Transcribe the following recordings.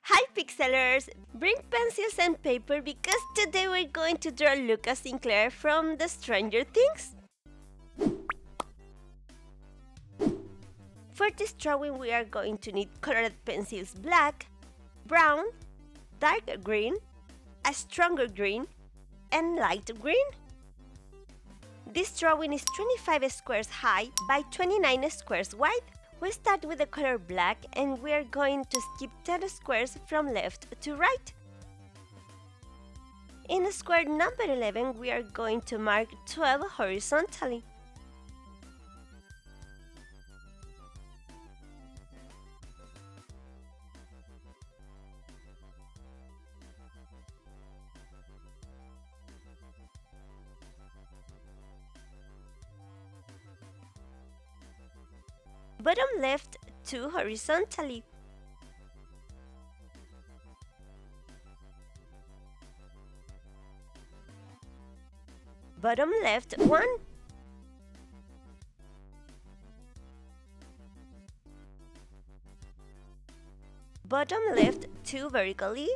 Hi Pixelers! Bring pencils and paper because today we're going to draw Lucas Sinclair from the Stranger Things. For this drawing we are going to need colored pencils black, brown, dark green, a stronger green, and light green. This drawing is 25 squares high by 29 squares wide. We start with the color black and we are going to skip 10 squares from left to right. In square number 11 we are going to mark 12 horizontally. Bottom left 2 horizontally. Bottom left 1. Bottom left 2 vertically.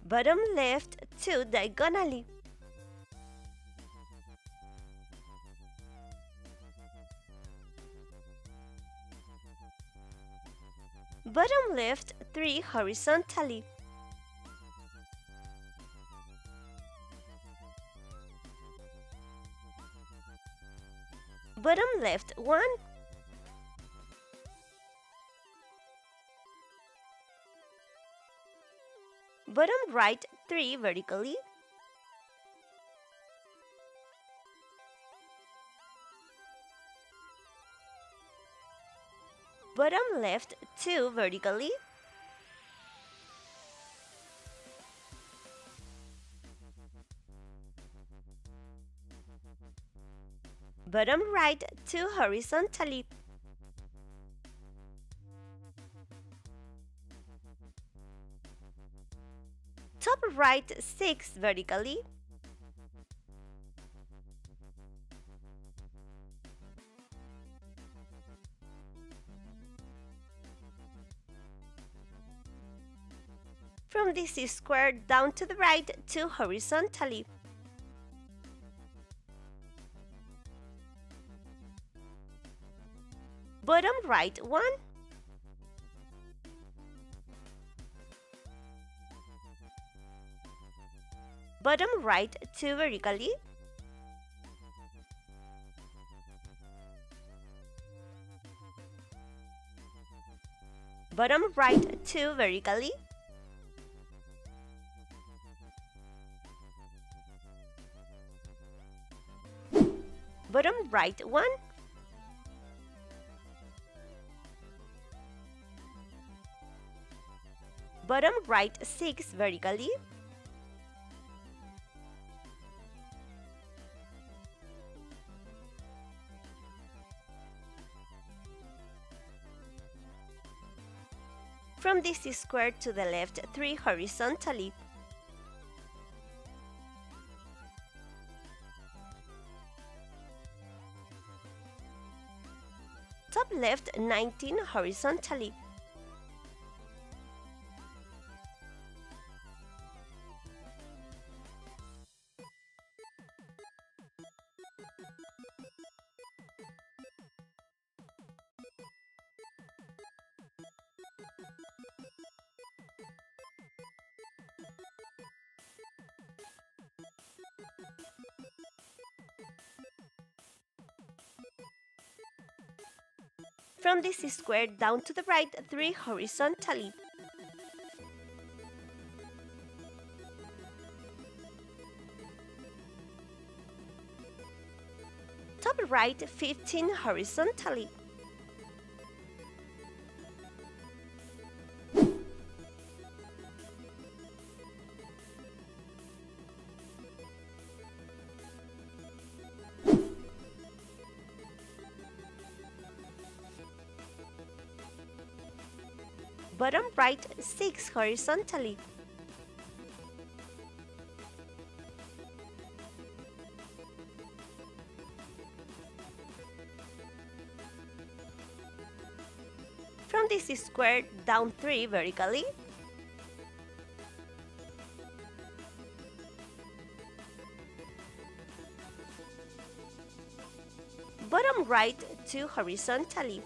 Bottom left 2 diagonally. Bottom left 3 horizontally. Bottom left 1. Bottom right 3 vertically. Bottom left 2 vertically. Bottom right 2 horizontally. Top right 6 vertically. From this square down to the right 2 horizontally. Bottom right 1. Bottom right 2 vertically. Bottom right 2 vertically. Bottom right 1. Bottom right 6 vertically. From this square to the left 3 horizontally. Top left 19 horizontally. From this square down to the right 3 horizontally. Top right 15 horizontally. Bottom right 6 horizontally. From this square, down 3 vertically. Bottom right 2 horizontally.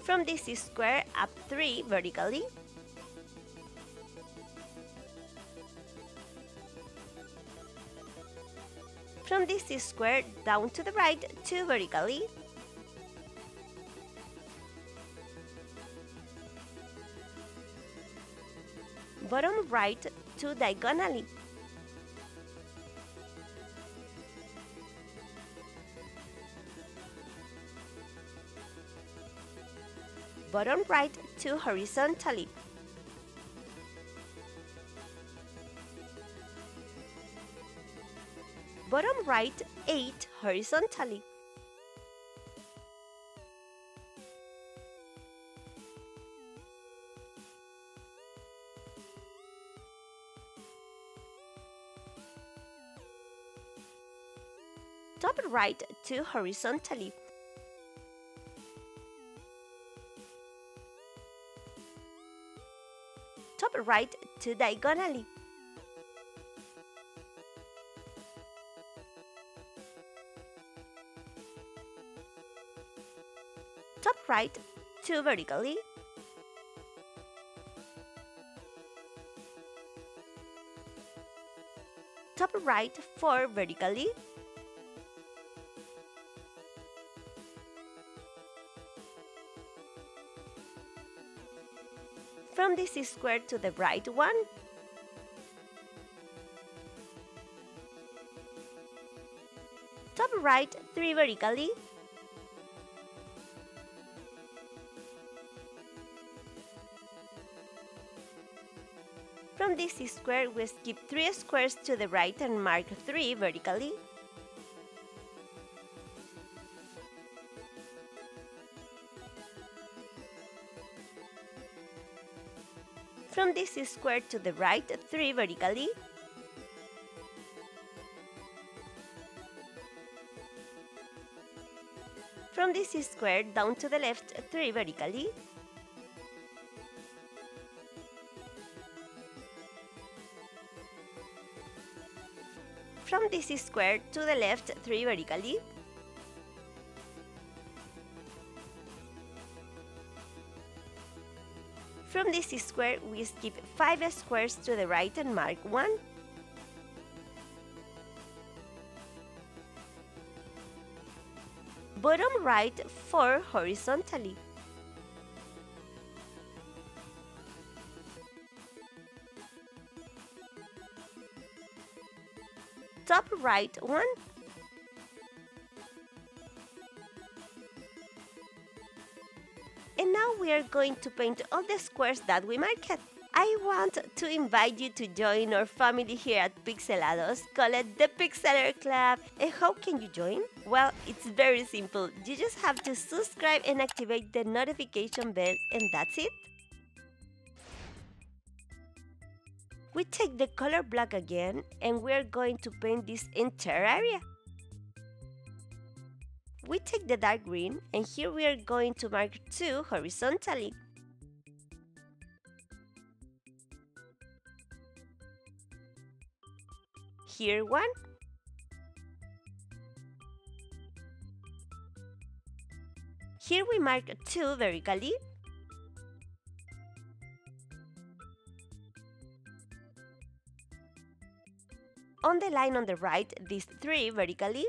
From this square, up 3 vertically. From this square, down to the right 2 vertically. Bottom right 2 diagonally. Bottom right 2 horizontally. Bottom right 8 horizontally. Top right 2 horizontally. Top right 2 diagonally. Top right 2 vertically. Top right 4 vertically. From this square to the right 1. Top right 3 vertically. From this square, we skip 3 squares to the right and mark 3 vertically. From this square to the right 3 vertically. From this square down to the left 3 vertically. From this square to the left 3 vertically. From this square, we skip 5 squares to the right and mark 1. Bottom right 4 horizontally. Top right 1. And now we are going to paint all the squares that we marked. I want to invite you to join our family here at Pixelados, call it the Pixeler Club. And how can you join? Well, it's very simple. You just have to subscribe and activate the notification bell, and that's it. We take the color black again, and we're going to paint this entire area. We take the dark green, and here we are going to mark 2 horizontally. Here 1. Here we mark 2 vertically. On the line on the right, these 3 vertically.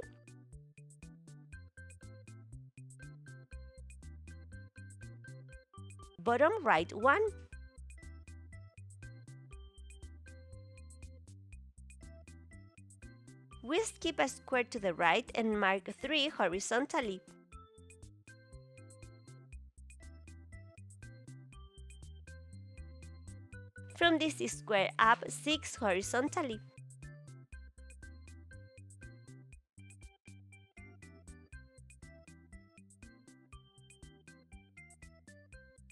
Bottom right 1. We skip a square to the right and mark 3 horizontally. From this square up 6 horizontally.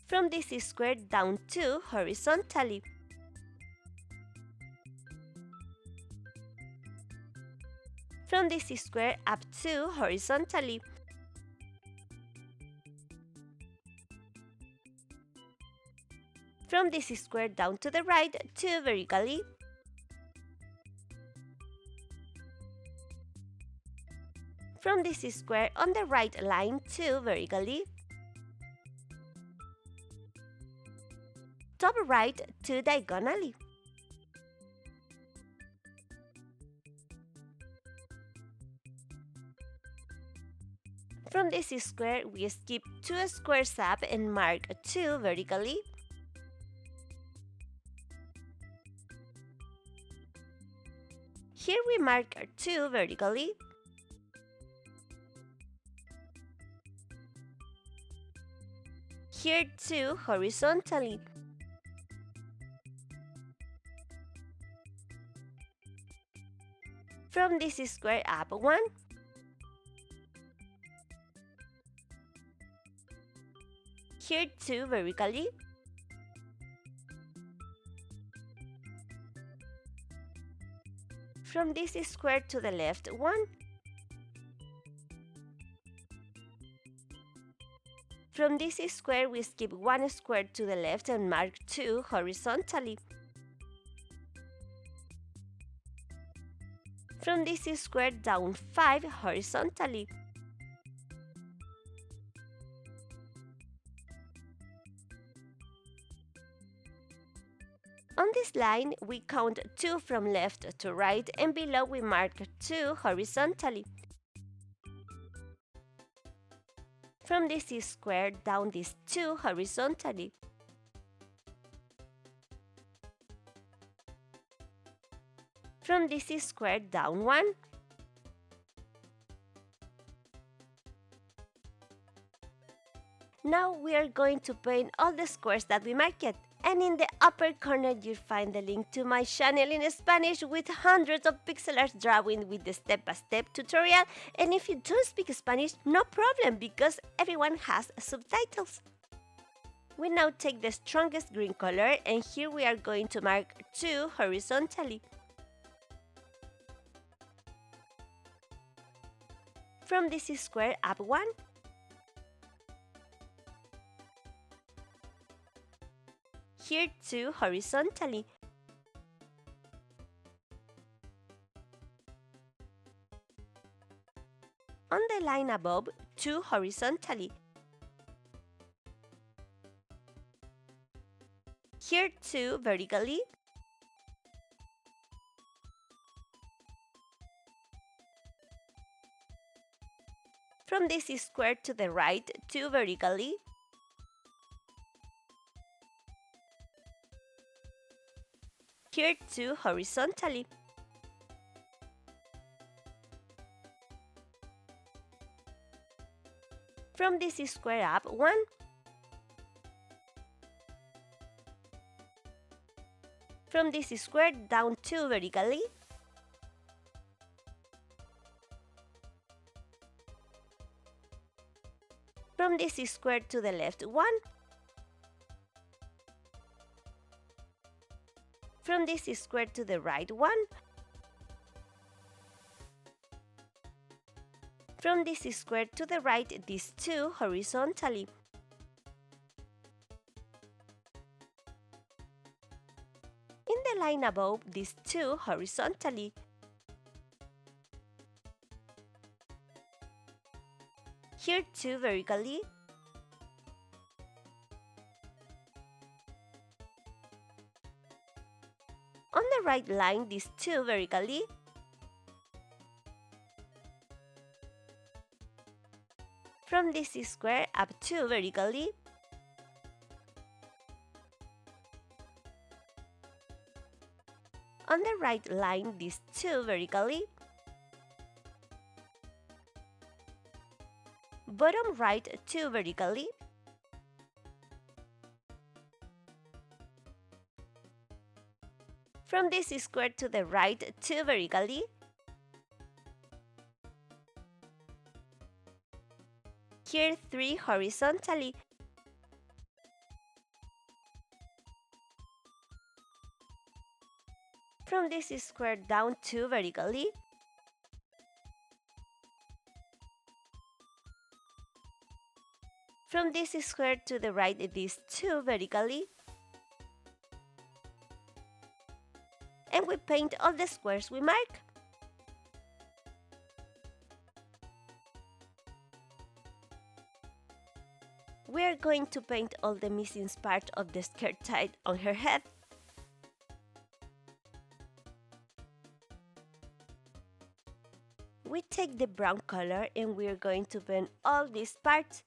From this square down 2 horizontally. From this square up 2 horizontally. From this square down to the right 2 vertically. From this square on the right line 2 vertically. Top right 2 diagonally. From this square, we skip 2 squares up and mark 2 vertically. Here we mark 2 vertically. Here 2 horizontally. From this square up 1. Here 2 vertically. From this square to the left 1. From this square we skip 1 square to the left and mark 2 horizontally. From this square down 5 horizontally. On this line, we count 2 from left to right and below we mark 2 horizontally. From this square down these 2 horizontally. From this square down 1. Now we are going to paint all the squares that we marked. And in the upper corner you'll find the link to my channel in Spanish with hundreds of pixel art drawing with the step-by-step tutorial. And if you don't speak Spanish, no problem, because everyone has subtitles. We now take the strongest green color and here we are going to mark 2 horizontally. From this square up 1. Here 2 horizontally. On the line above, 2 horizontally. Here 2 vertically. From this square to the right, 2 vertically. Here 2 horizontally. From this square up 1. From this square down 2 vertically. From this square to the left 1. From this square to the right 1. From this square to the right, these 2 horizontally. In the line above, these 2 horizontally. Here 2 vertically. On the right line, these 2 vertically. From this square up 2 vertically. On the right line, these 2 vertically. Bottom right 2 vertically. From this square to the right 2 vertically. Here 3 horizontally. From this square down 2 vertically. From this square to the right, these two vertically. And we paint all the squares we mark. We are going to paint all the missing part of the skirt tied on her head. We take the brown color and we are going to paint all these parts.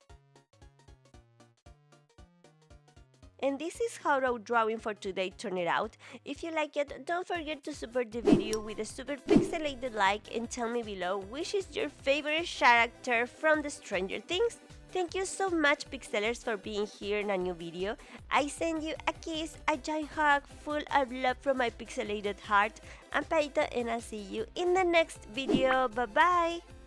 And this is how our drawing for today turned out. If you like it, don't forget to support the video with a super pixelated like and tell me below which is your favorite character from the Stranger Things. Thank you so much, Pixelers, for being here in a new video. I send you a kiss, a giant hug full of love from my pixelated heart. I'm Paita and I'll see you in the next video. Bye bye!